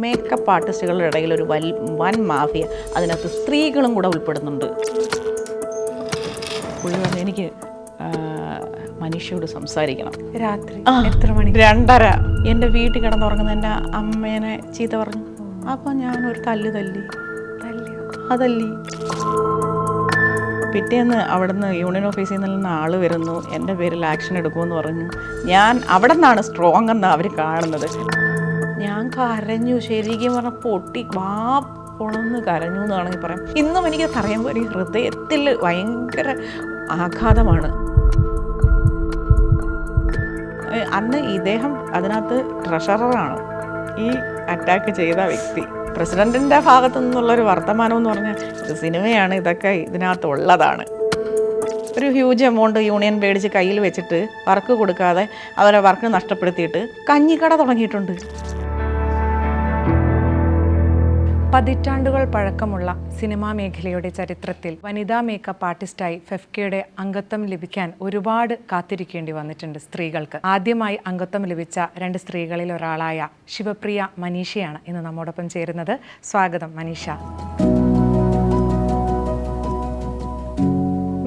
Makeup ആർട്ടിസ്റ്റുകളുടെ ഇടയിൽ ഒരു വൻ മാഫിയ, അതിനകത്ത് സ്ത്രീകളും കൂടെ ഉൾപ്പെടുന്നുണ്ട്. പുള്ളി പറഞ്ഞു എനിക്ക് മനീഷയോട് സംസാരിക്കണം. രാത്രി എത്ര മണി? 2:30. എൻ്റെ വീട്ടിൽ കിടന്നുറങ്ങുന്ന എൻ്റെ അമ്മേനെ ചീത്ത പറഞ്ഞു. അപ്പം ഞാനൊരു തല്ലി. പിറ്റേന്ന് അവിടുന്ന് യൂണിയൻ ഓഫീസിൽ നിന്ന് ആൾ വരുന്നു, എൻ്റെ പേരിൽ ആക്ഷൻ എടുക്കുമെന്ന് പറഞ്ഞു. ഞാൻ അവിടെ നിന്നാണ് സ്ട്രോങ് എന്ന് അവർ കാണുന്നത്. ഞാൻ കരഞ്ഞു, ശരിക്കും പറഞ്ഞാൽ പൊട്ടി പൊളന്ന് കരഞ്ഞു എന്ന് വേണമെങ്കിൽ പറയാം. ഇന്നും എനിക്ക് പറയുമ്പോൾ എനിക്ക് ഹൃദയത്തിൽ ഭയങ്കര ആഘാതമാണ്. അന്ന് ഇദ്ദേഹം അതിനകത്ത് ട്രഷററാണ്, ഈ അറ്റാക്ക് ചെയ്ത വ്യക്തി. പ്രസിഡന്റിൻ്റെ ഭാഗത്തു നിന്നുള്ളൊരു വർത്തമാനം എന്ന് പറഞ്ഞാൽ ഇത് സിനിമയാണ്, ഇതൊക്കെ ഇതിനകത്തുള്ളതാണ്. ഒരു ഹ്യൂജ് എമൗണ്ട് യൂണിയൻ മേടിച്ച് കയ്യിൽ വെച്ചിട്ട് വർക്ക് കൊടുക്കാതെ അവരെ വർക്ക് നഷ്ടപ്പെടുത്തിയിട്ട് കഞ്ഞിക്കട തുടങ്ങിയിട്ടുണ്ട്. പതിറ്റാണ്ടുകൾ പഴക്കമുള്ള സിനിമാ മേഖലയുടെ ചരിത്രത്തിൽ വനിതാ മേക്കപ്പ് ആർട്ടിസ്റ്റായി ഫെഫ്കയുടെ അംഗത്വം ലഭിക്കാൻ ഒരുപാട് കാത്തിരിക്കേണ്ടി വന്നിട്ടുണ്ട് സ്ത്രീകൾക്ക്. ആദ്യമായി അംഗത്വം ലഭിച്ച 2 സ്ത്രീകളിൽ ഒരാളായ ശിവപ്രിയ മനീഷയാണ് ഇന്ന് നമ്മോടൊപ്പം ചേരുന്നത്. സ്വാഗതം മനീഷ.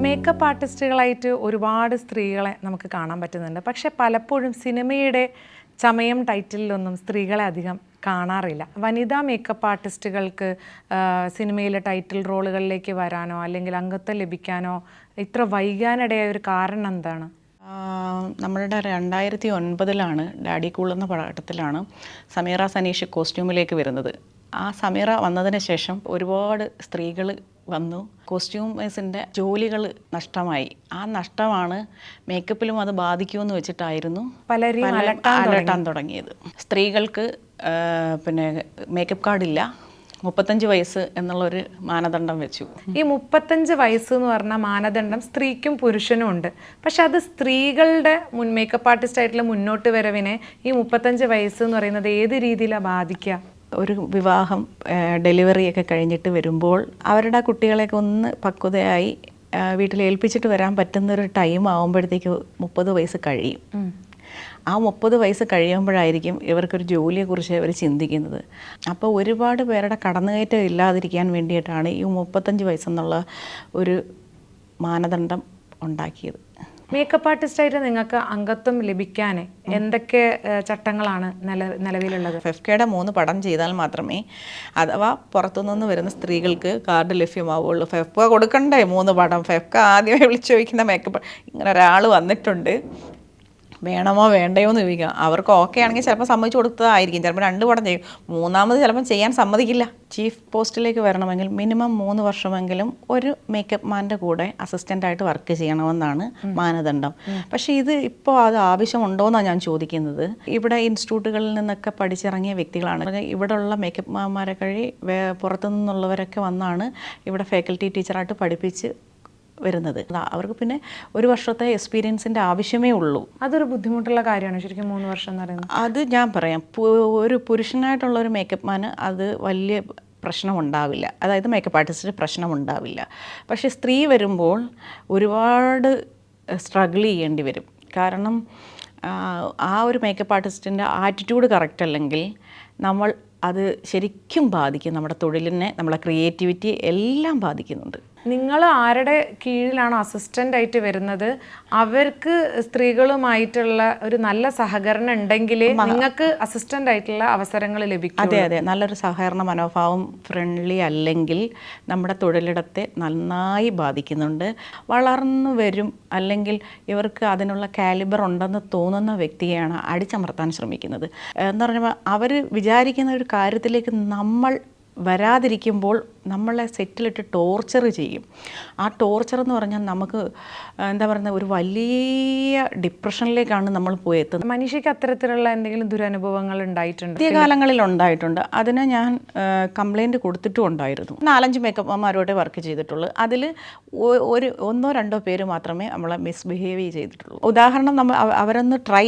മേക്കപ്പ് ആർട്ടിസ്റ്റുകളായിട്ട് ഒരുപാട് സ്ത്രീകളെ നമുക്ക് കാണാൻ പറ്റുന്നുണ്ട്. പക്ഷെ പലപ്പോഴും സിനിമയുടെ ചമയം ടൈറ്റിലൊന്നും സ്ത്രീകളെ അധികം കാണാറില്ല. വനിതാ മേക്കപ്പ് ആർട്ടിസ്റ്റുകൾക്ക് സിനിമയിലെ ടൈറ്റിൽ റോളുകളിലേക്ക് വരാനോ അല്ലെങ്കിൽ അംഗത്വം ലഭിക്കാനോ ഇത്ര വൈകാനിടയായ ഒരു കാരണം എന്താണ്? നമ്മളുടെ 2009 ഡാഡി കൂൾ എന്ന പടത്തിലാണ് സമീറ സനീഷ് കോസ്റ്റ്യൂമിലേക്ക് വരുന്നത്. ആ സമീറ വന്നതിന് ശേഷം ഒരുപാട് സ്ത്രീകൾ വന്നു. കോസ്റ്റ്യൂമേഴ്സിൻ്റെ ജോലികൾ നഷ്ടമായി. ആ നഷ്ടമാണ് മേക്കപ്പിലും അത് ബാധിക്കുമെന്ന് വെച്ചിട്ടായിരുന്നു പലരും അലട്ടാൻ തുടങ്ങിയത്. സ്ത്രീകൾക്ക് പിന്നെ മേക്കപ്പ് കാർഡില്ല, 35 വയസ്സ് എന്നുള്ളൊരു മാനദണ്ഡം വെച്ചു. ഈ 35 വയസ്സ് എന്ന് പറഞ്ഞ മാനദണ്ഡം സ്ത്രീക്കും പുരുഷനും ഉണ്ട്. പക്ഷെ അത് സ്ത്രീകളുടെ മേക്കപ്പ് ആർട്ടിസ്റ്റ് ആയിട്ടുള്ള മുന്നോട്ട് വരവിനെ ഈ 35 വയസ്സ് എന്ന് പറയുന്നത് ഏത് രീതിയിലാണ് ബാധിക്കുക? ഒരു വിവാഹം, ഡെലിവറിയൊക്കെ കഴിഞ്ഞിട്ട് വരുമ്പോൾ അവരുടെ കുട്ടികളെയൊക്കെ ഒന്ന് പക്വതയായി വീട്ടിൽ ഏൽപ്പിച്ചിട്ട് വരാൻ പറ്റുന്നൊരു ടൈം ആകുമ്പോഴത്തേക്ക് 30 വയസ്സ് കഴിയും. ആ 30 വയസ്സ് കഴിയുമ്പോഴായിരിക്കും ഇവർക്കൊരു ജോലിയെക്കുറിച്ച് അവർ ചിന്തിക്കുന്നത്. അപ്പോൾ ഒരുപാട് പേരുടെ കടന്നുകയറ്റം ഇല്ലാതിരിക്കാൻ വേണ്ടിയിട്ടാണ് ഈ 35 വയസ്സെന്നുള്ള ഒരു മാനദണ്ഡം ഉണ്ടാക്കിയത്. മേക്കപ്പ് ആർട്ടിസ്റ്റായിട്ട് നിങ്ങൾക്ക് അംഗത്വം ലഭിക്കാൻ എന്തൊക്കെ ചട്ടങ്ങളാണ് നിലവിലുള്ളത്? ഫെഫ്കയുടെ 3 പടം ചെയ്താൽ മാത്രമേ അഥവാ പുറത്തുനിന്ന് വരുന്ന സ്ത്രീകൾക്ക് കാർഡ് ലഭ്യമാവുള്ളൂ. ഫെഫ്ക കൊടുക്കണ്ടേ 3 പടം? ഫെഫ്ക ആദ്യമേ വിളിച്ചു ചോദിക്കുന്ന മേക്കപ്പ്, ഇങ്ങനെ ഒരാൾ വന്നിട്ടുണ്ട്, വേണമോ വേണ്ടയോ എന്ന് ചോദിക്കുക. അവർക്ക് ഓക്കെ ആണെങ്കിൽ ചിലപ്പോൾ സമ്മതിച്ചു കൊടുത്തതായിരിക്കും, ചിലപ്പോൾ 2 പടം ചെയ്യും, 3ാമത് ചിലപ്പം ചെയ്യാൻ സമ്മതിക്കില്ല. ചീഫ് പോസ്റ്റിലേക്ക് വരണമെങ്കിൽ മിനിമം 3 വർഷമെങ്കിലും ഒരു മേക്കപ്പ് മാൻ്റെ കൂടെ അസിസ്റ്റൻ്റായിട്ട് വർക്ക് ചെയ്യണമെന്നാണ് മാനദണ്ഡം. പക്ഷേ ഇത് ഇപ്പോൾ അത് ആവശ്യമുണ്ടോ എന്നാണ് ഞാൻ ചോദിക്കുന്നത്. ഇവിടെ ഇൻസ്റ്റിറ്റ്യൂട്ടുകളിൽ നിന്നൊക്കെ പഠിച്ചിറങ്ങിയ വ്യക്തികളാണ്. ഇവിടെയുള്ള മേക്കപ്പ് മാന്മാരെ കഴി പുറത്തു നിന്നുള്ളവരൊക്കെ വന്നാണ് ഇവിടെ ഫാക്കൽറ്റി ടീച്ചറായിട്ട് പഠിപ്പിച്ച് വരുന്നത്. അവർക്ക് പിന്നെ 1 വർഷത്തെ എക്സ്പീരിയൻസിൻ്റെ ആവശ്യമേ ഉള്ളൂ. അതൊരു ബുദ്ധിമുട്ടുള്ള കാര്യമാണ് ശരിക്കും 3 വർഷം എന്ന് പറയുന്നത്. അത് ഞാൻ പറയാം, ഒരു പുരുഷനായിട്ടുള്ള ഒരു മേക്കപ്പ് മാന് അത് വലിയ പ്രശ്നമുണ്ടാവില്ല, അതായത് മേക്കപ്പ് ആർട്ടിസ്റ്റിന് പ്രശ്നമുണ്ടാവില്ല. പക്ഷേ സ്ത്രീ വരുമ്പോൾ ഒരുപാട് സ്ട്രഗിൾ ചെയ്യേണ്ടി വരും. കാരണം ആ ഒരു മേക്കപ്പ് ആർട്ടിസ്റ്റിൻ്റെ ആറ്റിറ്റ്യൂഡ് കറക്റ്റ് അല്ലെങ്കിൽ നമ്മൾ അത് ശരിക്കും ബാധിക്കും. നമ്മുടെ തൊഴിലിനെ, നമ്മളെ ക്രിയേറ്റിവിറ്റി എല്ലാം ബാധിക്കുന്നുണ്ട്. നിങ്ങൾ ആരുടെ കീഴിലാണോ അസിസ്റ്റൻ്റ് ആയിട്ട് വരുന്നത്, അവർക്ക് സ്ത്രീകളുമായിട്ടുള്ള ഒരു നല്ല സഹകരണം ഉണ്ടെങ്കിൽ നിങ്ങൾക്ക് അസിസ്റ്റൻ്റ് ആയിട്ടുള്ള അവസരങ്ങൾ ലഭിക്കും. അതെ, നല്ലൊരു സഹകരണ മനോഭാവം, ഫ്രണ്ട്ലി അല്ലെങ്കിൽ നമ്മുടെ തൊഴിലിടത്തെ നന്നായി ബാധിക്കുന്നുണ്ട്. വളർന്നു വരും അല്ലെങ്കിൽ ഇവർക്ക് അതിനുള്ള കാലിബർ ഉണ്ടെന്ന് തോന്നുന്ന വ്യക്തിയെയാണ് അടിച്ചമർത്താൻ ശ്രമിക്കുന്നത്. എന്ന് പറഞ്ഞാൽ അവർ വിചാരിക്കുന്ന ഒരു കാര്യത്തിലേക്ക് നമ്മൾ വരാതിരിക്കുമ്പോൾ നമ്മളെ സെറ്റിലിട്ട് ടോർച്ചർ ചെയ്യും. ആ ടോർച്ചർ എന്ന് പറഞ്ഞാൽ നമുക്ക് എന്താ പറയുക, ഒരു വലിയ ഡിപ്രഷനിലേക്കാണ് നമ്മൾ പോയി എത്തുന്നത്. മനീഷയ്ക്ക് അത്തരത്തിലുള്ള എന്തെങ്കിലും ദുരനുഭവങ്ങൾ ഉണ്ടായിട്ടുണ്ട്? പുതിയ കാലങ്ങളിൽ ഉണ്ടായിട്ടുണ്ട്. അതിന് ഞാൻ കംപ്ലൈൻറ്റ് കൊടുത്തിട്ടും ഉണ്ടായിരുന്നു. 4-5 മേക്കപ്പ്മാരോടെ വർക്ക് ചെയ്തിട്ടുള്ളൂ. അതിൽ 1-2 പേര് മാത്രമേ നമ്മളെ മിസ്ബിഹേവ് ചെയ്തിട്ടുള്ളൂ. ഉദാഹരണം, നമ്മൾ അവരൊന്ന് ട്രൈ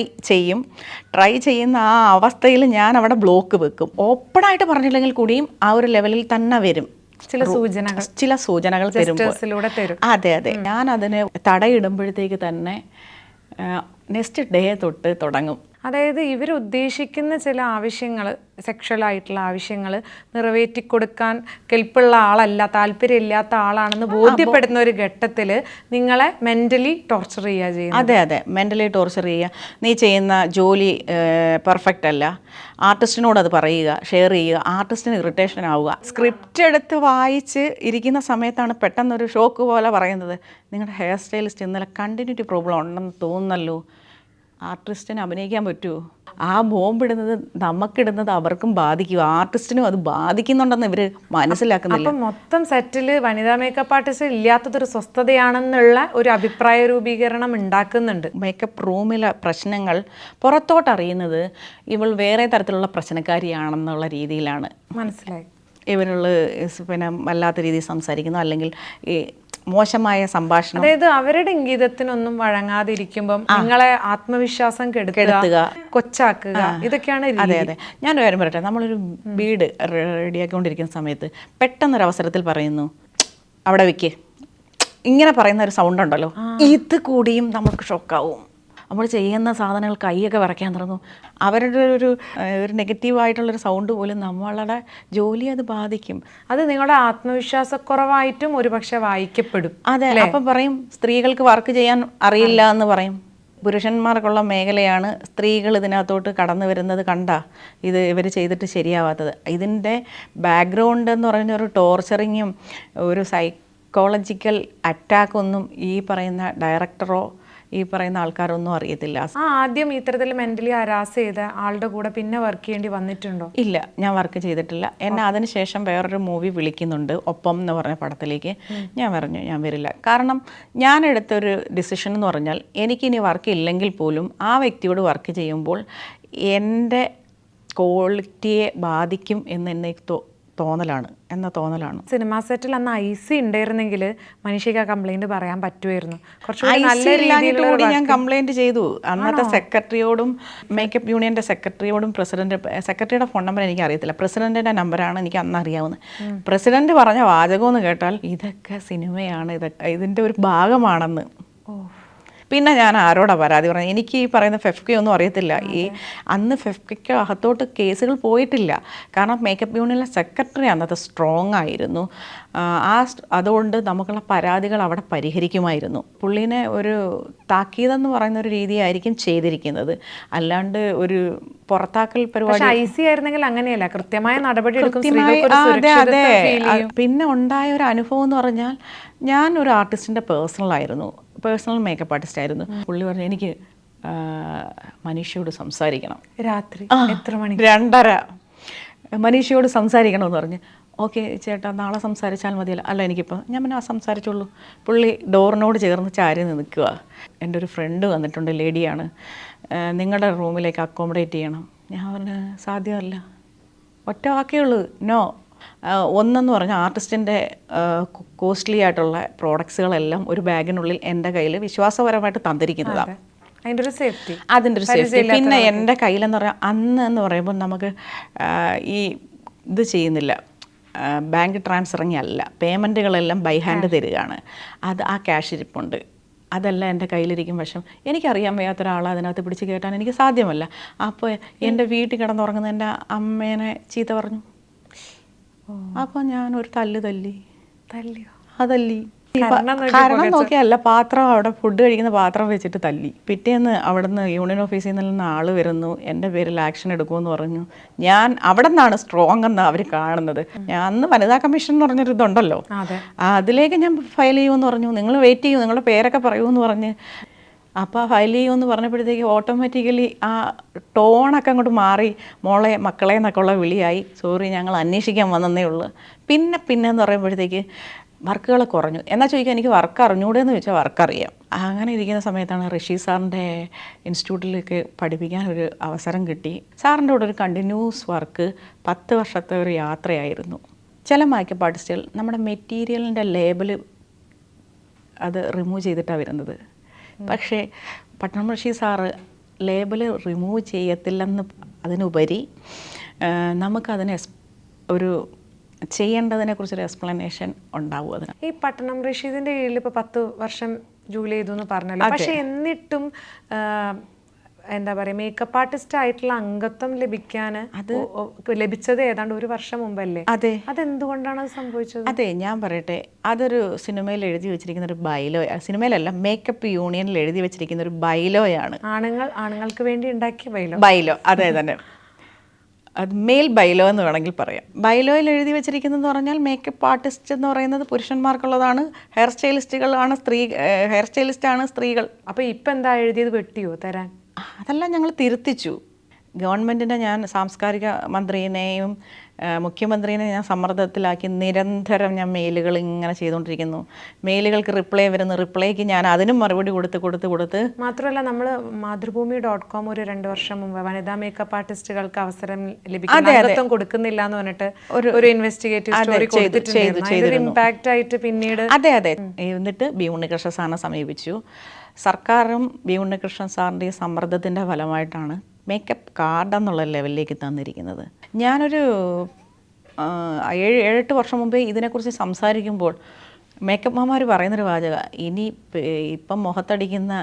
ചെയ്യുന്ന ആ അവസ്ഥയിൽ ഞാൻ അവിടെ ബ്ലോക്ക് വെക്കും. ഓപ്പണായിട്ട് പറഞ്ഞില്ലെങ്കിൽ കൂടിയും ആ ഒരു ലെവലിൽ തന്നെ വരും. ചില സൂചനകൾ തരും. അതെ, ഞാൻ അതിന് തടയിടുമ്പോഴത്തേക്ക് തന്നെ നെക്സ്റ്റ് ഡേ തൊട്ട് തുടങ്ങും. അതായത് ഇവർ ഉദ്ദേശിക്കുന്ന ചില ആവശ്യങ്ങൾ, സെക്ഷൽ ആയിട്ടുള്ള ആവശ്യങ്ങൾ നിറവേറ്റിക്കൊടുക്കാൻ കെൽപ്പുള്ള ആളല്ല, താല്പര്യമില്ലാത്ത ആളാണെന്ന് ബോധ്യപ്പെടുന്ന ഒരു ഘട്ടത്തിൽ നിങ്ങളെ മെൻ്റലി ടോർച്ചർ ചെയ്യുക ചെയ്യുന്നത്. അതെ അതെ, മെൻ്റലി ടോർച്ചർ ചെയ്യുക. നീ ചെയ്യുന്ന ജോലി പെർഫെക്റ്റ് അല്ല, ആർട്ടിസ്റ്റിനോട് അത് പറയുക, ഷെയർ ചെയ്യുക, ആർട്ടിസ്റ്റിന് ഇറിറ്റേഷൻ ആവുക. സ്ക്രിപ്റ്റ് എടുത്ത് വായിച്ച് ഇരിക്കുന്ന സമയത്താണ് പെട്ടെന്നൊരു ഷോക്ക് പോലെ പറയുന്നത്, നിങ്ങളുടെ ഹെയർ സ്റ്റൈലിസ്റ്റ് ഇന്നലെ കണ്ടിന്യൂറ്റി പ്രോബ്ലം ഉണ്ടെന്ന് തോന്നുന്നല്ലോ, ആർട്ടിസ്റ്റിന് അഭിനയിക്കാൻ പറ്റുമോ? ആ ബോംബിടുന്നത് നമുക്കിടുന്നത് അവർക്കും ബാധിക്കും, ആർട്ടിസ്റ്റിനും അത് ബാധിക്കുന്നുണ്ടെന്ന് ഇവർ മനസ്സിലാക്കുന്നില്ല. അപ്പം മൊത്തം സെറ്റിൽ വനിതാ മേക്കപ്പ് ആർട്ടിസ്റ്റ് ഇല്ലാത്തതൊരു സ്വസ്ഥതയാണെന്നുള്ള ഒരു അഭിപ്രായ രൂപീകരണം ഉണ്ടാക്കുന്നുണ്ട്. മേക്കപ്പ് റൂമിലെ പ്രശ്നങ്ങൾ പുറത്തോട്ടറിയുന്നത് ഇവൾ വേറെ തരത്തിലുള്ള പ്രശ്നക്കാരിയാണെന്നുള്ള രീതിയിലാണ്. മനസ്സിലായി. ഇവരുള്ള പിന്നെ വല്ലാത്ത രീതിയിൽ സംസാരിക്കുന്നു, അല്ലെങ്കിൽ ഈ മോശമായ സംഭാഷണം. അതായത് അവരുടെ ഇംഗിതത്തിനൊന്നും വഴങ്ങാതിരിക്കുമ്പം നിങ്ങളെ ആത്മവിശ്വാസം കെടുത്തുക, കൊച്ചാക്കുക, ഇതൊക്കെയാണ്. അതെ അതെ, ഞാനൊരു കാര്യം പറയട്ടെ, നമ്മളൊരു വീട് റെഡിയാക്കിക്കൊണ്ടിരിക്കുന്ന സമയത്ത് പെട്ടെന്നൊരവസരത്തിൽ പറയുന്നു അവിടെ വെക്ക്, ഇങ്ങനെ പറയുന്ന ഒരു സൗണ്ട് ഉണ്ടല്ലോ, ഇത് കൂടിയും നമുക്ക് ഷോക്കാവും. നമ്മൾ ചെയ്യുന്ന സാധനങ്ങൾ കൈയൊക്കെ വിറയ്ക്കാൻ തുടങ്ങും. അവരുടെ ഒരു നെഗറ്റീവായിട്ടുള്ളൊരു സൗണ്ട് പോലും നമ്മളുടെ ജോലിയെ അത് ബാധിക്കും. അത് നിങ്ങളുടെ ആത്മവിശ്വാസക്കുറവായിട്ടും ഒരുപക്ഷെ വായിക്കപ്പെടും. അതെ, അപ്പം പറയും സ്ത്രീകൾക്ക് വർക്ക് ചെയ്യാൻ അറിയില്ല എന്ന് പറയും. പുരുഷന്മാർക്കുള്ള മേഖലയാണ്, സ്ത്രീകൾ ഇതിനകത്തോട്ട് കടന്നു വരുന്നത് കണ്ട ഇത് ഇവർ ചെയ്തിട്ട് ശരിയാവാത്തത്. ഇതിൻ്റെ ബാക്ക്ഗ്രൗണ്ട് എന്ന് പറഞ്ഞ ഒരു ടോർച്ചറിങ്ങും ഒരു സൈക്കോളജിക്കൽ അറ്റാക്കൊന്നും ഈ പറയുന്ന ഡയറക്ടറോ ഈ പറയുന്ന ആൾക്കാരൊന്നും അറിയത്തില്ല. ആദ്യം ഇത്തരത്തിൽ മെൻ്റലി ഹരാസ് ചെയ്ത ആളുടെ കൂടെ പിന്നെ വർക്ക് ചെയ്യേണ്ടി വന്നിട്ടുണ്ടോ? ഇല്ല, ഞാൻ വർക്ക് ചെയ്തിട്ടില്ല. എന്നെ അതിനുശേഷം വേറൊരു മൂവി വിളിക്കുന്നുണ്ട്, ഒപ്പം എന്ന് പറഞ്ഞ പടത്തിലേക്ക്. ഞാൻ പറഞ്ഞു ഞാൻ വരില്ല. കാരണം ഞാൻ എടുത്തൊരു ഡിസിഷൻ എന്ന് പറഞ്ഞാൽ എനിക്കിനി വർക്ക് ഇല്ലെങ്കിൽ പോലും ആ വ്യക്തിയോട് വർക്ക് ചെയ്യുമ്പോൾ എൻ്റെ ക്വാളിറ്റിയെ ബാധിക്കും എന്ന് തോന്നലാണ്. സിനിമാ സെറ്റിൽ അന്ന് IC ഉണ്ടായിരുന്നെങ്കിൽ മനുഷ്യക്ക് ആ കംപ്ലൈന്റ് പറയാൻ പറ്റുമായിരുന്നു. കൂടി ഞാൻ കംപ്ലൈന്റ് ചെയ്തു അന്നത്തെ സെക്രട്ടറിയോടും, മേക്കപ്പ് യൂണിയൻ്റെ സെക്രട്ടറിയോടും. സെക്രട്ടറിയുടെ ഫോൺ നമ്പർ എനിക്ക് അറിയത്തില്ല, പ്രസിഡന്റിന്റെ നമ്പറാണ് എനിക്ക് അന്ന് അറിയാവുന്നത്. പ്രസിഡന്റ് പറഞ്ഞ വാചകം എന്ന് കേട്ടാൽ ഇതൊക്കെ സിനിമയാണ്, ഇതിൻ്റെ ഒരു ഭാഗമാണെന്ന്. പിന്നെ ഞാൻ ആരോടാ പരാതി പറഞ്ഞത്? എനിക്ക് ഈ പറയുന്ന ഫെഫ്ക ഒന്നും അറിയത്തില്ല. അന്ന് ഫെഫ്കയ്ക്ക് അകത്തോട്ട് കേസുകൾ പോയിട്ടില്ല. കാരണം മേക്കപ്പ് യൂണിയനിലെ സെക്രട്ടറി അന്നത്തെ സ്ട്രോങ് ആയിരുന്നു. അതുകൊണ്ട് നമുക്കുള്ള പരാതികൾ അവിടെ പരിഹരിക്കുമായിരുന്നു. പുള്ളീനെ ഒരു താക്കീതെന്ന് പറയുന്ന ഒരു രീതിയായിരിക്കും ചെയ്തിരിക്കുന്നത്, അല്ലാണ്ട് ഒരു പുറത്താക്കൽ പരിപാടി. IC ആയിരുന്നെങ്കിൽ അങ്ങനെയല്ല, കൃത്യമായ നടപടി എടുക്കും. അതെ. പിന്നെ ഉണ്ടായ ഒരു അനുഭവം എന്ന് പറഞ്ഞാൽ, ഞാൻ ഒരു ആർട്ടിസ്റ്റിൻ്റെ പേഴ്സണൽ മേക്കപ്പ് ആർട്ടിസ്റ്റ് ആയിരുന്നു. പുള്ളി പറഞ്ഞു എനിക്ക് മനീഷയോട് സംസാരിക്കണം. രാത്രി എത്ര മണി? 2:30. മനീഷയോട് സംസാരിക്കണമെന്ന് പറഞ്ഞ്. ഓക്കെ ചേട്ടാ, നാളെ സംസാരിച്ചാൽ മതിയല്ലോ. അല്ല എനിക്കിപ്പോൾ, ഞാൻ പിന്നെ സംസാരിച്ചുള്ളൂ. പുള്ളി ഡോറിനോട് ചേർന്ന് ചാരി നിൽക്കുക. എൻ്റെ ഒരു ഫ്രണ്ട് വന്നിട്ടുണ്ട്, ലേഡിയാണ്, നിങ്ങളുടെ റൂമിലേക്ക് അക്കോമഡേറ്റ് ചെയ്യണം. ഞാൻ പറഞ്ഞു സാധ്യമല്ല, ഒറ്റ വാക്കേ ഉള്ളൂ, നോ. ഒന്നെന്ന് പറഞ്ഞാൽ ആർട്ടിസ്റ്റിൻ്റെ കോസ്റ്റ്ലി ആയിട്ടുള്ള പ്രോഡക്ട്സുകളെല്ലാം ഒരു ബാഗിനുള്ളിൽ എൻ്റെ കയ്യിൽ വിശ്വാസപരമായിട്ട് തന്നിരിക്കുന്നതാണ്. അതിൻ്റെ ഒരു സേഫ്റ്റി. പിന്നെ എൻ്റെ കയ്യിലെന്ന് പറഞ്ഞാൽ അന്ന് എന്ന് പറയുമ്പോൾ നമുക്ക് ഈ ഇത് ചെയ്യുന്നില്ല, ബാങ്ക് ട്രാൻസ്ഫറിങ് അല്ല, പേയ്മെൻറ്റുകളെല്ലാം ബൈ ഹാൻഡ് തരികയാണ്. ആ ക്യാഷ് ഇരിപ്പുണ്ട്, അതെല്ലാം എൻ്റെ കയ്യിലിരിക്കും. പക്ഷം എനിക്കറിയാൻ വയ്യാത്തൊരാളെ അതിനകത്ത് പിടിച്ച് കയറ്റാൻ എനിക്ക് സാധ്യമല്ല. അപ്പോൾ എൻ്റെ വീട്ടിൽ കിടന്നുറങ്ങുന്ന എൻ്റെ അമ്മേനെ ചീത്ത പറഞ്ഞു. അപ്പോൾ ഞാൻ ഒരു തല്ലി. കാരണം നോക്കിയല്ല, പാത്രം അവിടെ ഫുഡ് കഴിക്കുന്ന പാത്രം വെച്ചിട്ട് തല്ലി. പിറ്റേന്ന് അവിടുന്ന് യൂണിയൻ ഓഫീസിൽ നിന്ന് ആൾ വരുന്നു, എൻ്റെ പേരിൽ ആക്ഷൻ എടുക്കുമെന്ന് പറഞ്ഞു. ഞാൻ അവിടെ നിന്നാണ് സ്ട്രോങ് എന്ന് അവർ കാണുന്നത്. ഞാൻ അന്ന് വനിതാ കമ്മീഷൻ എന്ന് പറഞ്ഞൊരു ഇതുണ്ടല്ലോ, അതിലേക്ക് ഞാൻ ഫയൽ ചെയ്യുമെന്ന് പറഞ്ഞു. നിങ്ങൾ വെയിറ്റ് ചെയ്യൂ, നിങ്ങളുടെ പേരൊക്കെ പറയുമെന്ന് പറഞ്ഞ്. അപ്പോൾ ഫയൽ ചെയ്യുമെന്ന് പറഞ്ഞപ്പോഴത്തേക്ക് ഓട്ടോമാറ്റിക്കലി ആ ടോണൊക്കെ അങ്ങോട്ട് മാറി, മോളെ മക്കളെ എന്നൊക്കെ ഉള്ള വിളിയായി. സോറി, ഞങ്ങൾ അന്വേഷിക്കാൻ വന്നതേ ഉള്ളൂ. പിന്നെന്ന് പറയുമ്പോഴത്തേക്ക് വർക്കുകൾ കുറഞ്ഞു. എന്നാൽ ചോദിക്കാൻ എനിക്ക് വർക്ക് അറിഞ്ഞൂടെന്ന് ചോദിച്ചാൽ വർക്ക് അറിയാം. അങ്ങനെ ഇരിക്കുന്ന സമയത്താണ് ഋഷി സാറിൻ്റെ ഇൻസ്റ്റിറ്റ്യൂട്ടിലേക്ക് പഠിപ്പിക്കാൻ ഒരു അവസരം കിട്ടി. സാറിൻ്റെ കൂടെ ഒരു കണ്ടിന്യൂസ് വർക്ക് 10 വർഷത്തെ ഒരു യാത്രയായിരുന്നു. ചില മേക്കപ്പ് ആർട്ടിസ്റ്റുകൾ നമ്മുടെ മെറ്റീരിയലിൻ്റെ ലേബൽ അത് റിമൂവ് ചെയ്തിട്ടാണ് വരുന്നത്. പക്ഷേ പട്ടണം ഋഷി സാറ് ലേബൽ റിമൂവ് ചെയ്യത്തില്ലെന്ന് അതിനുപരി നമുക്കതിന് ഒരു ചെയ്യേണ്ടതിനെ കുറിച്ചൊരു എക്സ്പ്ലനേഷൻ ഉണ്ടാവും അതിന്. ഈ പട്ടണം റഷീദിൻ്റെ കീഴിൽ ഇപ്പോൾ 10 വർഷം ജോലി ചെയ്തു എന്ന് പറഞ്ഞല്ലോ. പക്ഷേ എന്നിട്ടും എന്താ പറയുക മേക്കപ്പ് ആർട്ടിസ്റ്റ് ആയിട്ടുള്ള അംഗത്വം ലഭിക്കാൻ അത് ലഭിച്ചത് ഏതാണ്ട് 1 വർഷം മുമ്പല്ലേ? അതെ. അതെന്തുകൊണ്ടാണ് അത് സംഭവിച്ചത്? അതെ, ഞാൻ പറയട്ടെ, അതൊരു സിനിമയിൽ എഴുതി വെച്ചിരിക്കുന്ന ഒരു ബൈലോ, സിനിമയിലല്ല, മേക്കപ്പ് യൂണിയനിൽ എഴുതി വെച്ചിരിക്കുന്ന ഒരു ബൈലോയാണ്. ആണുങ്ങൾക്ക് വേണ്ടി ഉണ്ടാക്കിയ ബൈലോ, അതെ തന്നെ. അത് മെയിൽ ബൈലോ എന്ന് വേണമെങ്കിൽ പറയാം. ബൈലോയിൽ എഴുതി വെച്ചിരിക്കുന്നതെന്ന് പറഞ്ഞാൽ മേക്കപ്പ് ആർട്ടിസ്റ്റ് എന്ന് പറയുന്നത് പുരുഷന്മാർക്കുള്ളതാണ്, ഹെയർ സ്റ്റൈലിസ്റ്റുകളാണ് ഹെയർ സ്റ്റൈലിസ്റ്റാണ് സ്ത്രീകൾ. അപ്പോൾ ഇപ്പം എന്താ എഴുതിയത്, വെട്ടിയോ തരാൻ? അതെല്ലാം ഞങ്ങൾ തിരുത്തിച്ചു. ഗവൺമെൻറ്റിനെ ഞാൻ, സാംസ്കാരിക മന്ത്രിയെയും മുഖ്യമന്ത്രിയെയും ഞാൻ സമ്മർദ്ദത്തിലാക്കി നിരന്തരം ഞാൻ മെയിലുകൾ ഇങ്ങനെ ചെയ്തുകൊണ്ടിരിക്കുന്നു. മെയിലുകൾക്ക് റിപ്ലൈ വരുന്നു, റിപ്ലൈക്ക് ഞാൻ അതിനും മറുപടി കൊടുത്ത് മാത്രമല്ല നമ്മൾ മാതൃഭൂമി.com ഒരു 2 വർഷം മുമ്പ് വനിതാ മേക്കപ്പ് ആർട്ടിസ്റ്റുകൾക്ക് അവസരം ലഭിക്കാൻ കൊടുക്കുന്നില്ല എന്ന് പറഞ്ഞിട്ട് ഒരു ഇൻവെസ്റ്റിഗേറ്റീവ് സ്റ്റോറി കൊടുത്തിട്ടുണ്ട്. ഇമ്പാക്റ്റ് ആയിട്ട് പിന്നീട് അതെ എന്നിട്ട് ബി ഉണ്ണികൃഷ്ണൻ സാറിനെ സമീപിച്ചു. സർക്കാരും ബി ഉണ്ണികൃഷ്ണൻ സാറിൻ്റെ സമ്മർദ്ദത്തിൻ്റെ ഫലമായിട്ടാണ് മേക്കപ്പ് കാർഡ് എന്നുള്ള ലെവലിലേക്ക് തന്നിരിക്കുന്നത്. ഞാനൊരു 7-8 വർഷം മുമ്പേ ഇതിനെക്കുറിച്ച് സംസാരിക്കുമ്പോൾ മേക്കപ്പ് മാമാർ പറയുന്നൊരു വാചക, ഇനി ഇപ്പം മുഖത്തടിക്കുന്ന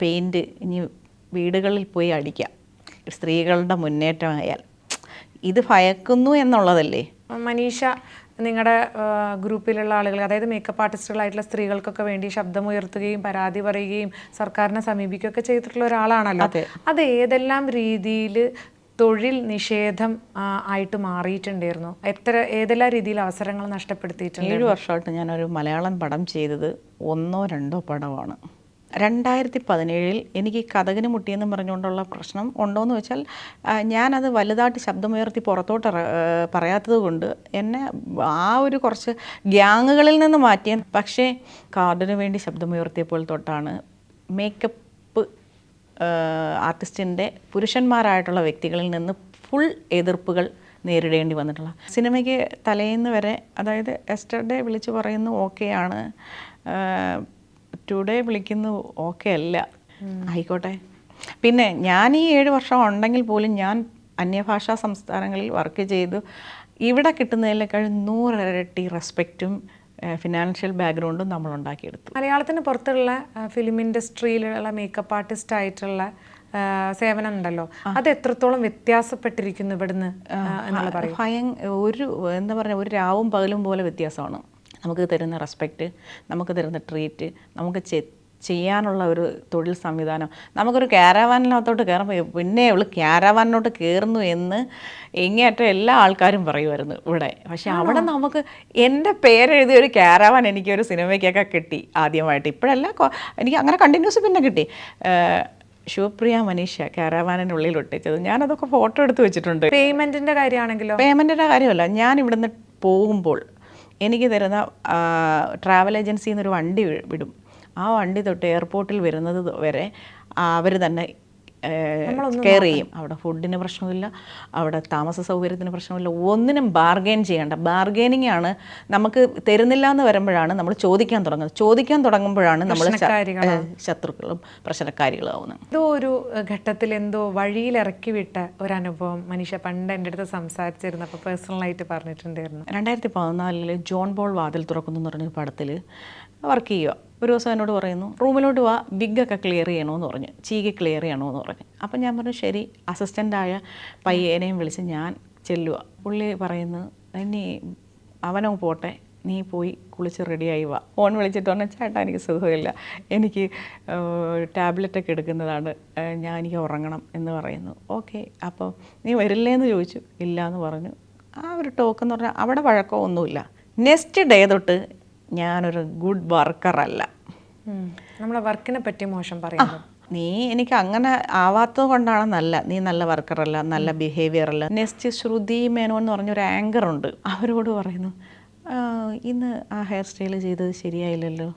പെയിൻറ്റ് ഇനി വീടുകളിൽ പോയി അടിക്കാം, സ്ത്രീകളുടെ മുന്നേറ്റമായാൽ. ഇത് ഭയക്കുന്നു എന്നുള്ളതല്ലേ. മനീഷ, നിങ്ങളുടെ ഗ്രൂപ്പിലുള്ള ആളുകൾ, അതായത് മേക്കപ്പ് ആർട്ടിസ്റ്റുകളായിട്ടുള്ള സ്ത്രീകൾക്കൊക്കെ വേണ്ടി ശബ്ദമുയർത്തുകയും പരാതി പറയുകയും സർക്കാരിനെ സമീപിക്കുകയൊക്കെ ചെയ്തിട്ടുള്ള ഒരാളാണല്ലോ. അത് ഏതെല്ലാം രീതിയിൽ തൊഴിൽ നിഷേധം ആയിട്ട് മാറിയിട്ടുണ്ടായിരുന്നു? ഏതെല്ലാം രീതിയിൽ അവസരങ്ങൾ നഷ്ടപ്പെടുത്തിയിട്ടുണ്ട്? 7 വർഷമായിട്ട് ഞാനൊരു മലയാളം പടം ചെയ്തത് 1-2 പടമാണ്. 2017 എനിക്ക് കഥകിന് മുട്ടിയെന്ന് പറഞ്ഞുകൊണ്ടുള്ള പ്രശ്നം ഉണ്ടോയെന്ന് വെച്ചാൽ, ഞാനത് വലുതായിട്ട് ശബ്ദമുയർത്തി പുറത്തോട്ട് പറയാത്തത് കൊണ്ട് എന്നെ ആ ഒരു കുറച്ച് ഗ്യാങ്ങുകളിൽ നിന്ന് മാറ്റിയ. പക്ഷേ കാർഡിന് വേണ്ടി ശബ്ദമുയർത്തിയപ്പോൾ തൊട്ടാണ് മേക്കപ്പ് ആർട്ടിസ്റ്റിൻ്റെ പുരുഷന്മാരായിട്ടുള്ള വ്യക്തികളിൽ നിന്ന് ഫുൾ എതിർപ്പുകൾ നേരിടേണ്ടി വന്നിട്ടുള്ള. സിനിമയ്ക്ക് തലേന്ന് വരെ, അതായത് എസ്റ്റർഡേ വിളിച്ച് പറയുന്നു ഓക്കെയാണ്, ടുഡേ വിളിക്കുന്നു ഓക്കെ അല്ല, ആയിക്കോട്ടെ. പിന്നെ ഞാൻ ഈ 7 വർഷം ഉണ്ടെങ്കിൽ പോലും ഞാൻ അന്യഭാഷാ സംസ്ഥാനങ്ങളിൽ വർക്ക് ചെയ്തു. ഇവിടെ കിട്ടുന്നതിനേക്കാൾ 100 ഇരട്ടി റെസ്പെക്റ്റും ഫിനാൻഷ്യൽ ബാക്ക്ഗ്രൗണ്ടും നമ്മൾ ഉണ്ടാക്കിയെടുത്തു. മലയാളത്തിന് പുറത്തുള്ള ഫിലിം ഇൻഡസ്ട്രിയിലുള്ള മേക്കപ്പ് ആർട്ടിസ്റ്റ് ആയിട്ടുള്ള സേവനം ഉണ്ടല്ലോ, അത് എത്രത്തോളം വ്യത്യാസപ്പെട്ടിരിക്കുന്നു ഇവിടുന്ന് എന്നുള്ള പറയും? എന്താ പറയുക, ഒരു രാവും പകലും പോലെ വ്യത്യാസമാണ്. നമുക്ക് തരുന്ന റെസ്പെക്റ്റ്, നമുക്ക് തരുന്ന ട്രീറ്റ്, നമുക്ക് ചെയ്യാനുള്ള ഒരു തൊഴിൽ സംവിധാനം. നമുക്കൊരു ക്യാരവാനിനകത്തോട്ട് കയറുമ്പോൾ പിന്നെ അവൾ ക്യാരവാനിലോട്ട് കയറുന്നു എന്ന് ഇങ്ങേയറ്റം എല്ലാ ആൾക്കാരും പറയുമായിരുന്നു ഇവിടെ. പക്ഷെ അവിടെ നമുക്ക് എൻ്റെ പേരെഴുതിയ ഒരു ക്യാരവാൻ എനിക്കൊരു സിനിമയ്ക്കൊക്കെ കിട്ടി ആദ്യമായിട്ട്. ഇപ്പോഴല്ല, എനിക്ക് അങ്ങനെ കണ്ടിന്യൂസ് പിന്നെ കിട്ടി. ശിവപ്രിയ മനീഷ ക്യാരവാനിനുള്ളിൽ ഒട്ടിച്ചത്, ഞാനതൊക്കെ ഫോട്ടോ എടുത്ത് വെച്ചിട്ടുണ്ട്. പേയ്മെൻറ്റിൻ്റെ കാര്യമാണെങ്കിലോ? പേയ്മെൻറ്റിൻ്റെ കാര്യമല്ല, ഞാൻ ഇവിടുന്ന് പോകുമ്പോൾ എനിക്ക് തരുന്ന ട്രാവൽ ഏജൻസിയിൽ നിന്നൊരു വണ്ടി വിടും. ആ വണ്ടി തൊട്ട് എയർപോർട്ടിൽ വരുന്നത് വരെ അവർ തന്നെ കെയർ ചെയ്യും. അവിടെ ഫുഡിന് പ്രശ്നമില്ല, അവിടെ താമസ സൗകര്യത്തിന് പ്രശ്നമില്ല, ഒന്നിനും ബാർഗെയിൻ ചെയ്യേണ്ട. ബാർഗെയിനിങ് ആണ്. നമുക്ക് തരുന്നില്ല എന്ന് വരുമ്പോഴാണ് നമ്മൾ ചോദിക്കാൻ തുടങ്ങുന്നത്. ചോദിക്കാൻ തുടങ്ങുമ്പോഴാണ് നമ്മൾ ശത്രുക്കളും പ്രശ്നക്കാരികളാവുന്നത്. എന്തോ ഒരു ഘട്ടത്തിൽ എന്തോ വഴിയിലിറക്കി വിട്ട ഒരനുഭവം മനീഷ പണ്ട് എൻ്റെ അടുത്ത് സംസാരിച്ചിരുന്നപ്പോൾ പേഴ്സണലായിട്ട് പറഞ്ഞിട്ടുണ്ടായിരുന്നു. 2014 ജോൺ പോൾ വാതിൽ തുറക്കുന്നു എന്ന് പറഞ്ഞ പടത്തിൽ വർക്ക് ചെയ്യുക. ഒരു ദിവസം എന്നോട് പറയുന്നു, റൂമിലോട്ട് വാ, വിഗൊക്കെ ക്ലിയർ ചെയ്യണമെന്ന് പറഞ്ഞു, ചീകി ക്ലിയർ ചെയ്യണമെന്ന് പറഞ്ഞു. അപ്പം ഞാൻ പറഞ്ഞു ശരി. അസിസ്റ്റൻ്റായ പയ്യനെയും വിളിച്ച് ഞാൻ ചെല്ലുക. പുള്ളി പറയുന്നു, ഇനി അവനോ പോട്ടെ, നീ പോയി കുളിച്ച് റെഡിയായി വാ. ഫോൺ വിളിച്ചിട്ട് പറഞ്ഞു, ചേട്ടാ എനിക്ക് സുഖമില്ല, എനിക്ക് ടാബ്ലറ്റൊക്കെ എടുക്കുന്നതാണ്, എനിക്ക് ഉറങ്ങണം എന്ന് പറയുന്നു. ഓക്കെ, അപ്പോൾ നീ വരില്ലേന്ന് ചോദിച്ചു. ഇല്ല എന്ന് പറഞ്ഞു. ആ ഒരു ടോക്കെന്ന് പറഞ്ഞാൽ അവിടെ വഴക്കോ ഒന്നുമില്ല. നെക്സ്റ്റ് ഡേ തൊട്ട് ഞാനൊരു ഗുഡ് വർക്കറല്ല. നമ്മളെ വർക്കിനെ പറ്റി മോശം പറയുന്നത്, നീ എനിക്ക് അങ്ങനെ ആവാത്തത് കൊണ്ടാണെന്നല്ല, നീ നല്ല വർക്കറല്ല, നല്ല ബിഹേവിയർ അല്ല. നെക്സ്റ്റ് ശ്രുതി മേനോൻ എന്ന് പറഞ്ഞൊരു ആങ്കറുണ്ട്, അവരോട് പറയുന്നു, ഇന്ന് ആ ഹെയർ സ്റ്റൈൽ ചെയ്തത് ശരിയായില്ലല്ലോ.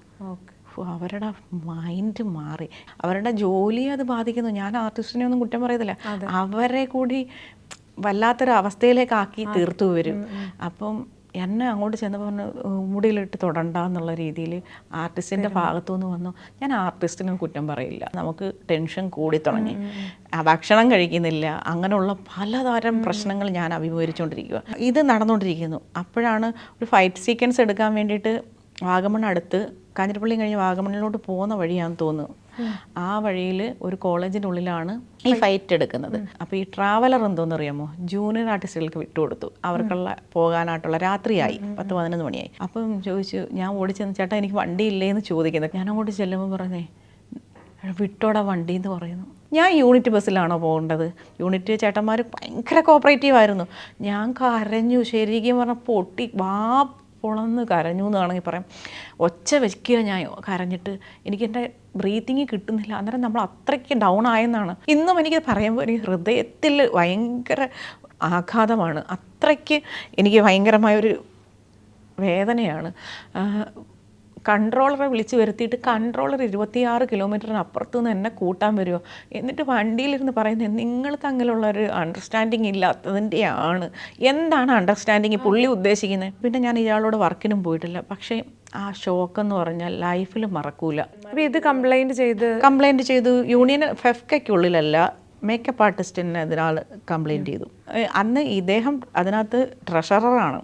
അവരുടെ മൈൻഡ് മാറി, അവരുടെ ജോലിയെ അത് ബാധിക്കുന്നു. ഞാൻ ആർട്ടിസ്റ്റിനെ ഒന്നും കുറ്റം പറയത്തില്ല, അവരെ കൂടി വല്ലാത്തൊരു അവസ്ഥയിലേക്ക് ആക്കി തീർത്തു വരും. അപ്പം എന്നെ അങ്ങോട്ട് ചെന്നപ്പോൾ പറഞ്ഞു, മുടിയിലിട്ട് തൊടണ്ട എന്നുള്ള രീതിയിൽ ആർട്ടിസ്റ്റിൻ്റെ ഭാഗത്തുനിന്ന് വന്നു. ഞാൻ ആർട്ടിസ്റ്റിനെ കുറ്റം പറയില്ല, നമുക്ക് ടെൻഷൻ കൂടി തുടങ്ങി, ഭക്ഷണം കഴിക്കുന്നില്ല, അങ്ങനെയുള്ള പലതരം പ്രശ്നങ്ങൾ ഞാൻ അഭിമുഖീകരിച്ചുകൊണ്ടിരിക്കുക. ഇത് നടന്നുകൊണ്ടിരിക്കുന്നു. അപ്പോഴാണ് ഒരു ഫൈറ്റ് സീക്വൻസ് എടുക്കാൻ വേണ്ടിയിട്ട് വാഗമൺ അടുത്ത് കാഞ്ഞിരപ്പള്ളി കഴിഞ്ഞ് വാഗമണ്ണിലോട്ട് പോകുന്ന വഴിയാണെന്ന് തോന്നുന്നു. ആ വഴിയിൽ ഒരു കോളേജിൻ്റെ ഉള്ളിലാണ് ഈ ഫൈറ്റ് എടുക്കുന്നത്. അപ്പോൾ ഈ ട്രാവലർ എന്തോന്ന് അറിയാമോ, ജൂനിയർ ആർട്ടിസ്റ്റുകൾക്ക് വിട്ടുകൊടുത്തു. അവർക്കുള്ള പോകാനായിട്ടുള്ള രാത്രിയായി, 10-11 മണിയായി. അപ്പം ചോദിച്ചു, ഞാൻ ഓടിച്ചെന്ന്, ചേട്ടാ എനിക്ക് വണ്ടി ഇല്ലേ എന്ന് ചോദിക്കുന്നത്. ഞാൻ അങ്ങോട്ട് ചെല്ലുമ്പോൾ പറഞ്ഞേ, വിട്ടോടാ വണ്ടി എന്ന് പറയുന്നു. ഞാൻ യൂണിറ്റ് ബസ്സിലാണോ പോകേണ്ടത്? യൂണിറ്റ് ചേട്ടന്മാർ ഭയങ്കര കോപ്പറേറ്റീവ് ആയിരുന്നു. ഞാൻ കരഞ്ഞു, ശരിക്കും പറഞ്ഞാൽ പൊട്ടി പൊളന്ന് കരഞ്ഞു എന്നാണെങ്കിൽ പറയാം. ഒച്ച വയ്ക്കുക ഞാൻ കരഞ്ഞിട്ട്, എനിക്കെൻ്റെ ബ്രീത്തിങ് കിട്ടുന്നില്ല. അന്നേരം നമ്മൾ അത്രയ്ക്ക് ഡൗൺ ആയെന്നാണ്. ഇന്നും എനിക്ക് പറയുമ്പോൾ എനിക്ക് ഹൃദയത്തിൽ ഭയങ്കര ആഘാതമാണ്. അത്രയ്ക്ക് എനിക്ക് ഭയങ്കരമായൊരു വേദനയാണ്. കൺട്രോളറെ വിളിച്ച് വരുത്തിയിട്ട് കൺട്രോളർ 26 കിലോമീറ്ററിന് അപ്പുറത്തു നിന്ന് എന്നെ കൂട്ടാൻ വരുമോ, എന്നിട്ട് വണ്ടിയിലിരുന്ന് പറയുന്നത് നിങ്ങൾക്ക് അങ്ങനെയുള്ളൊരു അണ്ടർസ്റ്റാൻഡിങ് ഇല്ലാത്തതിൻ്റെയാണ്. എന്താണ് അണ്ടർസ്റ്റാൻഡിങ് പുള്ളി ഉദ്ദേശിക്കുന്നത്? പിന്നെ ഞാൻ ഇയാളോട് വർക്കിനും പോയിട്ടില്ല. പക്ഷേ ആ ഷോക്കെന്ന് പറഞ്ഞാൽ ലൈഫിൽ മറക്കൂല. അപ്പോൾ ഇത് കംപ്ലൈൻറ്റ് ചെയ്തു യൂണിയൻ ഫെഫ്കയ്ക്കുള്ളിലല്ല, മേക്കപ്പ് ആർട്ടിസ്റ്റിന് അതിനാൾ കംപ്ലൈൻറ്റ് ചെയ്തു. അന്ന് ഇദ്ദേഹം അതിനകത്ത് ട്രഷററാണ്,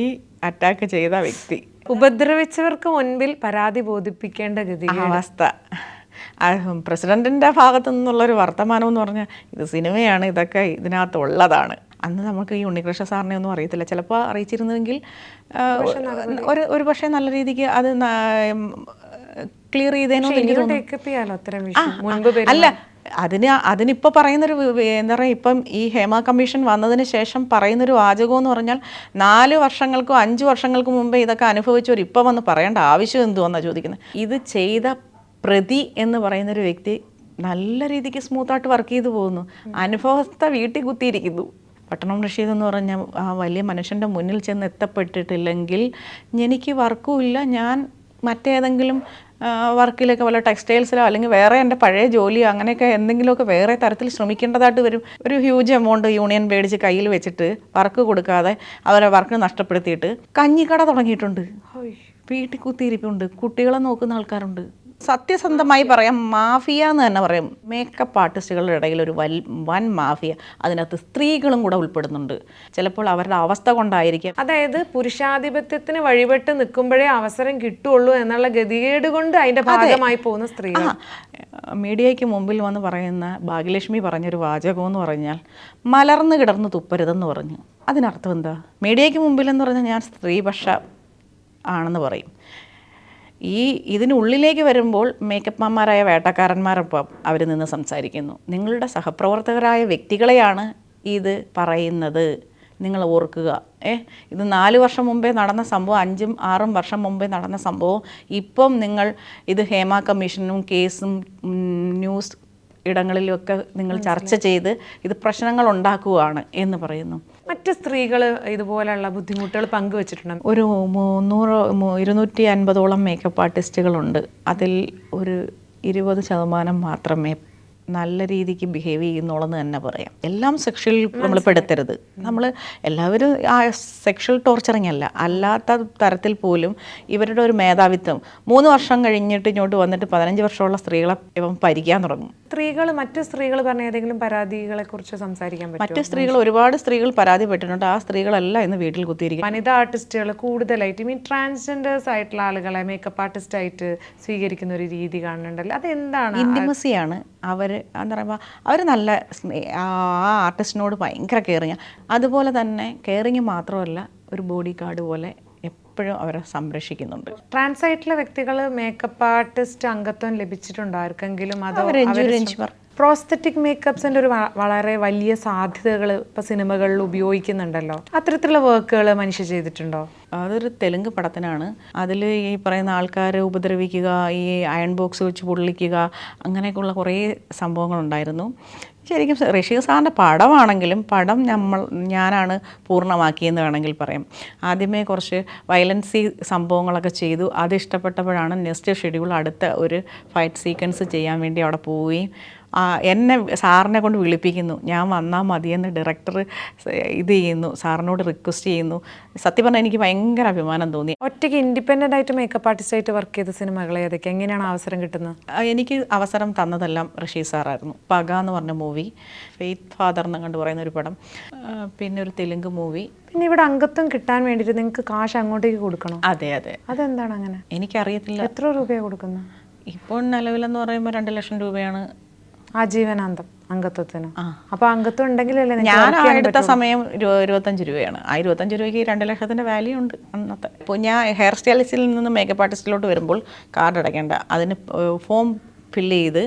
ഈ അറ്റാക്ക് ചെയ്ത വ്യക്തി. ഉപദ്രവിച്ചവർക്ക് മുൻപിൽ പരാതി ബോധിപ്പിക്കേണ്ട അവസ്ഥ. പ്രസിഡന്റിൻ്റെ ഭാഗത്തു നിന്നുള്ളൊരു വർത്തമാനം എന്ന് പറഞ്ഞാൽ ഇത് സിനിമയാണ്, ഇതൊക്കെ ഇതിനകത്തുള്ളതാണ്. അന്ന് നമുക്ക് ഈ ഉണ്ണികൃഷ്ണ സാറിനെ ഒന്നും അറിയത്തില്ല. ചിലപ്പോൾ അറിയിച്ചിരുന്നെങ്കിൽ ഒരു പക്ഷേ നല്ല രീതിക്ക് അത് ക്ലിയർ ചെയ്തേനോ. അല്ല, അതിനിപ്പോൾ പറയുന്നൊരു എന്താ പറയുക, ഇപ്പം ഈ ഹേമ കമ്മീഷൻ വന്നതിന് ശേഷം പറയുന്നൊരു വാചകം എന്ന് പറഞ്ഞാൽ 4 വർഷങ്ങൾക്കോ 5 വർഷങ്ങൾക്കും മുമ്പേ ഇതൊക്കെ അനുഭവിച്ചവർ ഇപ്പോൾ വന്ന് പറയേണ്ട ആവശ്യം എന്തുവെന്നാണ് ചോദിക്കുന്നത്. ഇത് ചെയ്ത പ്രതി എന്ന് പറയുന്നൊരു വ്യക്തി നല്ല രീതിക്ക് സ്മൂത്തായിട്ട് വർക്ക് ചെയ്തു പോകുന്നു. അനുഭവസ്ഥ വീട്ടിൽ കുത്തിയിരിക്കുന്നു. പട്ടണം റഷീദ് എന്ന് പറഞ്ഞ ആ വലിയ മനുഷ്യൻ്റെ മുന്നിൽ ചെന്ന് എത്തപ്പെട്ടിട്ടില്ലെങ്കിൽ എനിക്ക് വർക്കും ഇല്ല, ഞാൻ മറ്റേതെങ്കിലും വർക്കിലൊക്കെ വല്ല ടെക്സ്റ്റൈൽസിലോ അല്ലെങ്കിൽ വേറെ എൻ്റെ പഴയ ജോലിയോ അങ്ങനെയൊക്കെ എന്തെങ്കിലുമൊക്കെ വേറെ തരത്തിൽ ശ്രമിക്കേണ്ടതായിട്ട് വരും. ഒരു ഹ്യൂജ് എമൗണ്ട് യൂണിയൻ മേടിച്ച് കയ്യിൽ വെച്ചിട്ട് വർക്ക് കൊടുക്കാതെ അവരെ വർക്ക് നഷ്ടപ്പെടുത്തിയിട്ട് കഞ്ഞിക്കട തുടങ്ങിയിട്ടുണ്ട്, വീട്ടിൽ കുത്തിയിരിപ്പുണ്ട്, കുട്ടികളെ നോക്കുന്ന ആൾക്കാരുണ്ട്. സത്യസന്ധമായി പറയാം, മാഫിയ എന്ന് തന്നെ പറയും. മേക്കപ്പ് ആർട്ടിസ്റ്റുകളുടെ ഇടയിൽ ഒരു വൻ മാഫിയ, അതിനകത്ത് സ്ത്രീകളും കൂടെ ഉൾപ്പെടുന്നുണ്ട്. ചിലപ്പോൾ അവരുടെ അവസ്ഥ കൊണ്ടായിരിക്കും. അതായത് പുരുഷാധിപത്യത്തിന് വഴിപെട്ട് നിൽക്കുമ്പോഴേ അവസരം കിട്ടുള്ളൂ എന്നുള്ള ഗതികേട് കൊണ്ട് അതിൻ്റെ ഭാഗമായി പോകുന്ന സ്ത്രീകൾ. മീഡിയയ്ക്ക് മുമ്പിൽ വന്ന് പറയുന്ന ഭാഗ്യലക്ഷ്മി പറഞ്ഞൊരു വാചകം എന്ന് പറഞ്ഞാൽ, മലർന്ന് കിടന്ന് തുപ്പരുതെന്ന് പറഞ്ഞു. അതിനർത്ഥം എന്താ? മീഡിയയ്ക്ക് മുമ്പിൽ എന്ന് പറഞ്ഞാൽ ഞാൻ സ്ത്രീപക്ഷ ആണെന്ന് പറയും. ഇതിനുള്ളിലേക്ക് വരുമ്പോൾ മേക്കപ്പ്മാരായ വേട്ടക്കാരന്മാരൊപ്പം അവർ നിന്ന് സംസാരിക്കുന്നു. നിങ്ങളുടെ സഹപ്രവർത്തകരായ വ്യക്തികളെയാണ് ഇത് പറയുന്നത്, നിങ്ങൾ ഓർക്കുക. ഇത് 4 വർഷം മുമ്പേ നടന്ന സംഭവം, 5-6 വർഷം മുമ്പേ നടന്ന സംഭവം. ഇപ്പം നിങ്ങൾ ഇത് ഹേമ കമ്മീഷനും കേസും ന്യൂസ് ഇടങ്ങളിലൊക്കെ നിങ്ങൾ ചർച്ച ചെയ്ത് ഇത് പ്രശ്നങ്ങൾ ഉണ്ടാക്കുകയാണ് എന്ന് പറയുന്നു. മറ്റ് സ്ത്രീകൾ ഇതുപോലെയുള്ള ബുദ്ധിമുട്ടുകൾ പങ്കുവച്ചിട്ടുണ്ട്. ഒരു 250ഓളം മേക്കപ്പ് ആർട്ടിസ്റ്റുകളുണ്ട്. അതിൽ ഒരു 20% മാത്രമേ നല്ല രീതിക്ക് ബിഹേവ് ചെയ്യുന്നുള്ളെന്ന് തന്നെ പറയാം. എല്ലാം സെക്ഷൽ നമ്മൾ പെടുത്തരുത്. നമ്മൾ എല്ലാവരും ആ സെക്ഷൽ ടോർച്ചറിങ് അല്ല, അല്ലാത്ത തരത്തിൽ പോലും ഇവരുടെ ഒരു മേധാവിത്വം 3 വർഷം കഴിഞ്ഞിട്ട് ഇങ്ങോട്ട് വന്നിട്ട് 15 വർഷമുള്ള സ്ത്രീകളെ ഇവൻ ഭരിക്കാൻ തുടങ്ങും. മറ്റു സ്ത്രീകൾ പറഞ്ഞ ഏതെങ്കിലും പരാതികളെ കുറിച്ച് സംസാരിക്കാൻ പറ്റും? മറ്റു ഒരുപാട് സ്ത്രീകൾ പരാതിപ്പെട്ടിട്ടുണ്ട്. ആ സ്ത്രീകളെല്ലാം ഇന്ന് വീട്ടിൽ കുത്തിയിരിക്കും. വനിതാ ആർട്ടിസ്റ്റുകൾ കൂടുതലായിട്ട് ട്രാൻസ്ജെൻഡേഴ്സ് ആയിട്ടുള്ള ആളുകളെ മേക്കപ്പ് ആർട്ടിസ്റ്റായിട്ട് സ്വീകരിക്കുന്ന ഒരു രീതി കാണുന്നുണ്ടല്ലോ, അതെന്താണ്? ഇന്റിമസിയാണ്. അവർ എന്താ പറയുക, അവർ നല്ല ആ ആർട്ടിസ്റ്റിനോട് ഭയങ്കര കെയറിങ്. അതുപോലെ തന്നെ കെയറിങ് മാത്രമല്ല, ഒരു ബോഡി ഗാർഡ് പോലെ എപ്പോഴും അവരെ സംരക്ഷിക്കുന്നുണ്ട്. ട്രാൻസ് ആയിട്ടുള്ള വ്യക്തികൾ മേക്കപ്പ് ആർട്ടിസ്റ്റ് അംഗത്വം ലഭിച്ചിട്ടുണ്ടോ ആർക്കെങ്കിലും? അതോ പ്രോസ്തറ്റിക് മേക്കപ്സിൻ്റെ ഒരു വളരെ വലിയ സാധ്യതകൾ ഇപ്പോൾ സിനിമകളിൽ ഉപയോഗിക്കുന്നുണ്ടല്ലോ, അത്തരത്തിലുള്ള വർക്കുകൾ മനുഷ്യ ചെയ്തിട്ടുണ്ടോ? അതൊരു തെലുങ്ക് പടത്തിനാണ്. അതിൽ ഈ പറയുന്ന ആൾക്കാരെ ഉപദ്രവിക്കുക, ഈ അയൺ ബോക്സ് വെച്ച് പൊള്ളിക്കുക, അങ്ങനെയൊക്കെയുള്ള കുറേ സംഭവങ്ങളുണ്ടായിരുന്നു. ശരിക്കും റഷീദ് സാറിൻ്റെ പടമാണെങ്കിലും പടം ഞാനാണ് പൂർണ്ണമാക്കിയെന്ന് വേണമെങ്കിൽ പറയാം. ആദ്യമേ കുറച്ച് വയലൻസി സംഭവങ്ങളൊക്കെ ചെയ്തു. അത് ഇഷ്ടപ്പെട്ടപ്പോഴാണ് നെക്സ്റ്റ് ഷെഡ്യൂൾ അടുത്ത ഒരു ഫൈറ്റ് സീക്വൻസ് ചെയ്യാൻ വേണ്ടി അവിടെ പോവുകയും എന്നെ സാറിനെ കൊണ്ട് വിളിപ്പിക്കുന്നു. ഞാൻ വന്നാൽ മതിയെന്ന് ഡയറക്ടർ ഇത് ചെയ്യുന്നു, സാറിനോട് റിക്വസ്റ്റ് ചെയ്യുന്നു. സത്യം പറഞ്ഞാൽ എനിക്ക് ഭയങ്കര അഭിമാനം തോന്നി. ഒറ്റയ്ക്ക് ഇൻഡിപെൻഡൻ്റ് ആയിട്ട് മേക്കപ്പ് ആർട്ടിസ്റ്റായിട്ട് വർക്ക് ചെയ്ത സിനിമകൾ ഏതൊക്കെ, എങ്ങനെയാണ് അവസരം കിട്ടുന്നത്? എനിക്ക് അവസരം തന്നതെല്ലാം റഷീദ് സാറായിരുന്നു. പക എന്ന് പറഞ്ഞ മൂവി, ഫെയ്ത്ത് ഫാദർ എന്ന് കണ്ട് പറയുന്ന ഒരു പടം, പിന്നെ ഒരു തെലുങ്ക് മൂവി. പിന്നെ ഇവിടെ അംഗത്വം കിട്ടാൻ വേണ്ടിയിട്ട് നിങ്ങൾക്ക് കാശ് അങ്ങോട്ടേക്ക് കൊടുക്കണം? അതെ അതെ. അതെന്താണ് അങ്ങനെ? എനിക്കറിയത്തില്ല. എത്ര രൂപയാണ് കൊടുക്കുന്നത്? ഇപ്പോൾ നിലവിലെന്ന് പറയുമ്പോൾ 2 ലക്ഷം രൂപയാണ് ആജീവനാന്തം അംഗത്വത്തിന്. അപ്പൊ അംഗത്വം ഉണ്ടെങ്കിലല്ലേ ഞാൻ എടുത്ത സമയം 25 രൂപയാണ്. ആ 25 രൂപയ്ക്ക് 2 ലക്ഷത്തിന്റെ വാല്യൂ ഉണ്ട് അന്നത്തെ. ഇപ്പോൾ ഞാൻ ഹെയർ സ്റ്റൈലിസ്റ്റിൽ നിന്ന് മേക്കപ്പ് ആർട്ടിസ്റ്റിലോട്ട് വരുമ്പോൾ കാർഡ് അടയ്ക്കേണ്ട, അതിന് ഫോം ഫില്ല് ചെയ്ത്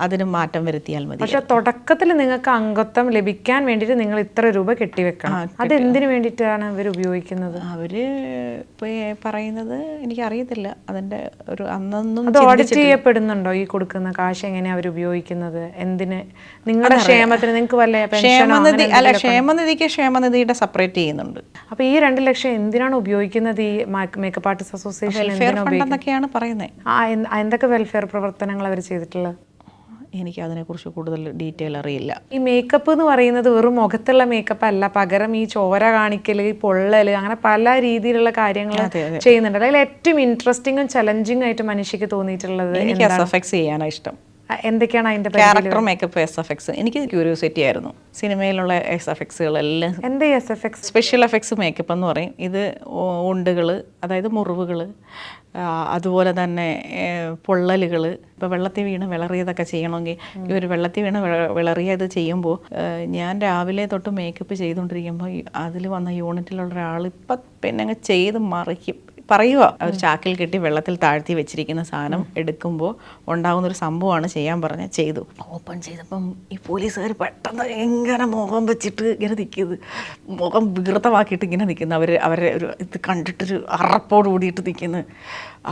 അതിന് മാറ്റം വരുത്തിയാൽ മതി. പക്ഷെ തുടക്കത്തിൽ നിങ്ങൾക്ക് അംഗത്വം ലഭിക്കാൻ വേണ്ടിയിട്ട് നിങ്ങൾ ഇത്ര രൂപ കെട്ടിവെക്കണം. അതെന്തിനു വേണ്ടിയിട്ടാണ് അവർ ഉപയോഗിക്കുന്നത്? അവര് പറയുന്നത് എനിക്കറിയത്തില്ല. അതിന്റെ ഒരു അന്നൊന്നും അത് ഓഡിറ്റ് ചെയ്യപ്പെടുന്നുണ്ടോ? ഈ കൊടുക്കുന്ന കാശ് എങ്ങനെയാണ് അവർ ഉപയോഗിക്കുന്നത്? എന്തിന്? നിങ്ങളുടെ ക്ഷേമത്തിന് നിങ്ങൾക്ക് വല്ല ക്ഷേമനിധി അല്ല, ക്ഷേമനിധിക്ക് ക്ഷേമനിധിയുടെ സെപ്പറേറ്റ് ചെയ്യുന്നുണ്ട്. അപ്പൊ ഈ 2 ലക്ഷം എന്തിനാണ് ഉപയോഗിക്കുന്നത്? ഈ മേക്കപ്പ് ആർട്ടിസ്റ്റ് അസോസിയേഷൻ എന്നൊക്കെയാണ് പറയുന്നത്. എന്തൊക്കെ വെൽഫെയർ പ്രവർത്തനങ്ങൾ അവർ ചെയ്തിട്ടുള്ളത്? എനിക്ക് അതിനെക്കുറിച്ച് കൂടുതൽ ഡീറ്റെയിൽ അറിയില്ല. ഈ മേക്കപ്പ് എന്ന് പറയുന്നത് വെറും മുഖത്തുള്ള മേക്കപ്പ് അല്ല, പകരം ഈ ചോര കാണിക്കല്, പൊള്ളല്, അങ്ങനെ പല രീതിയിലുള്ള കാര്യങ്ങൾ ചെയ്യുന്നുണ്ട്. അതിൽ ഏറ്റവും ഇൻട്രസ്റ്റിംഗും ചലഞ്ചിങ് ആയിട്ട് മനുഷ്യക്ക് തോന്നിയിട്ടുള്ളത് എനിക്ക് SFX ചെയ്യാനാണ് ഇഷ്ടം. എന്തൊക്കെയാണ് അതിന്റെ ക്യാരക്ടർ മേക്കപ്പ് SFX എനിക്ക് ക്യൂരിയോസിറ്റി ആയിരുന്നു. സിനിമയിലുള്ള SFXകളെല്ലാം. എന്താ SFX? സ്പെഷ്യൽ എഫക്ട്സ് മേക്കപ്പ് എന്ന് പറയും. ഇത് ഉണ്ടുകൾ, അതായത് മുറിവുകൾ, അതുപോലെ തന്നെ പൊള്ളലുകൾ. ഇപ്പോൾ വെള്ളത്തിൽ വീണ് വിളറിയതൊക്കെ ചെയ്യണമെങ്കിൽ ഇവർ വെള്ളത്തിൽ വീണ് വിളറിയത് ചെയ്യുമ്പോൾ ഞാൻ രാവിലെ തൊട്ട് മേക്കപ്പ് ചെയ്തുകൊണ്ടിരിക്കുമ്പോൾ അതിൽ വന്ന യൂണിറ്റിലുള്ള ഒരാൾ ഇപ്പം പിന്നെ അങ്ങ് ചെയ്ത് മറിക്കും. പറയുക, ഒരു ചാക്കിൽ കെട്ടി വെള്ളത്തിൽ താഴ്ത്തി വെച്ചിരിക്കുന്ന സാധനം എടുക്കുമ്പോൾ ഉണ്ടാകുന്നൊരു സംഭവമാണ് ചെയ്യാൻ പറഞ്ഞ് ചെയ്തു. ഓപ്പൺ ചെയ്തപ്പം ഈ പോലീസുകാർ പെട്ടെന്ന് എങ്ങനെ മുഖം വെച്ചിട്ട് ഇങ്ങനെ നിൽക്കുന്നത്, മുഖം വികൃതമാക്കിയിട്ട് ഇങ്ങനെ നിൽക്കുന്നു. അവരെ ഒരു ഇത് കണ്ടിട്ടൊരു അറപ്പോട് കൂടിയിട്ട് നിൽക്കുന്നു.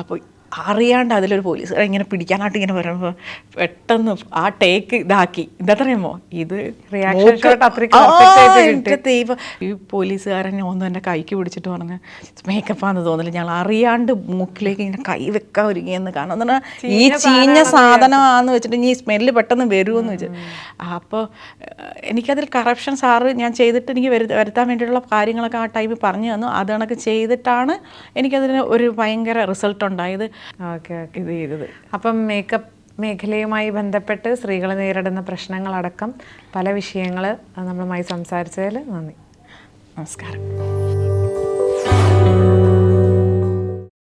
അപ്പോൾ അറിയാണ്ട് അതിലൊരു പോലീസ് ഇങ്ങനെ പിടിക്കാനായിട്ട് ഇങ്ങനെ വരുമ്പോൾ പെട്ടെന്ന് ആ ടേക്ക് ഇതാക്കി. എന്താണെന്നറിയാമോ, ഇത് ദൈവം, ഈ പോലീസുകാരൻ ഒന്നും എൻ്റെ കൈക്ക് പിടിച്ചിട്ട് പറഞ്ഞ് മേക്കപ്പാന്ന് തോന്നില്ല, ഞങ്ങൾ അറിയാണ്ട് മൂക്കിലേക്ക് ഇങ്ങനെ കൈ വെക്കാൻ ഒരുങ്ങിയെന്ന്. കാരണം എന്ന് പറഞ്ഞാൽ ഈ ചീഞ്ഞ സാധനമാണെന്ന് വെച്ചിട്ട് ഈ സ്മെല്ല് പെട്ടെന്ന് വരുമെന്ന് വെച്ച്. അപ്പോൾ എനിക്കതിൽ കറപ്ഷൻ സാറ് ഞാൻ ചെയ്തിട്ട് എനിക്ക് വരുത്താൻ വേണ്ടിയിട്ടുള്ള കാര്യങ്ങളൊക്കെ ആ ടൈമിൽ പറഞ്ഞു തന്നു. അത് കണക്ക് ചെയ്തിട്ടാണ് എനിക്കതിന് ഒരു ഭയങ്കര റിസൾട്ട് ഉണ്ടായത്. Okay okay. ഇത് ചെയ്തത് അപ്പം മേക്കപ്പ് മേഖലയുമായി ബന്ധപ്പെട്ട് സ്ത്രീകൾ നേരിടുന്ന പ്രശ്നങ്ങളടക്കം പല വിഷയങ്ങൾ നമ്മളുമായി സംസാരിച്ചതിൽ നന്ദി. നമസ്കാരം.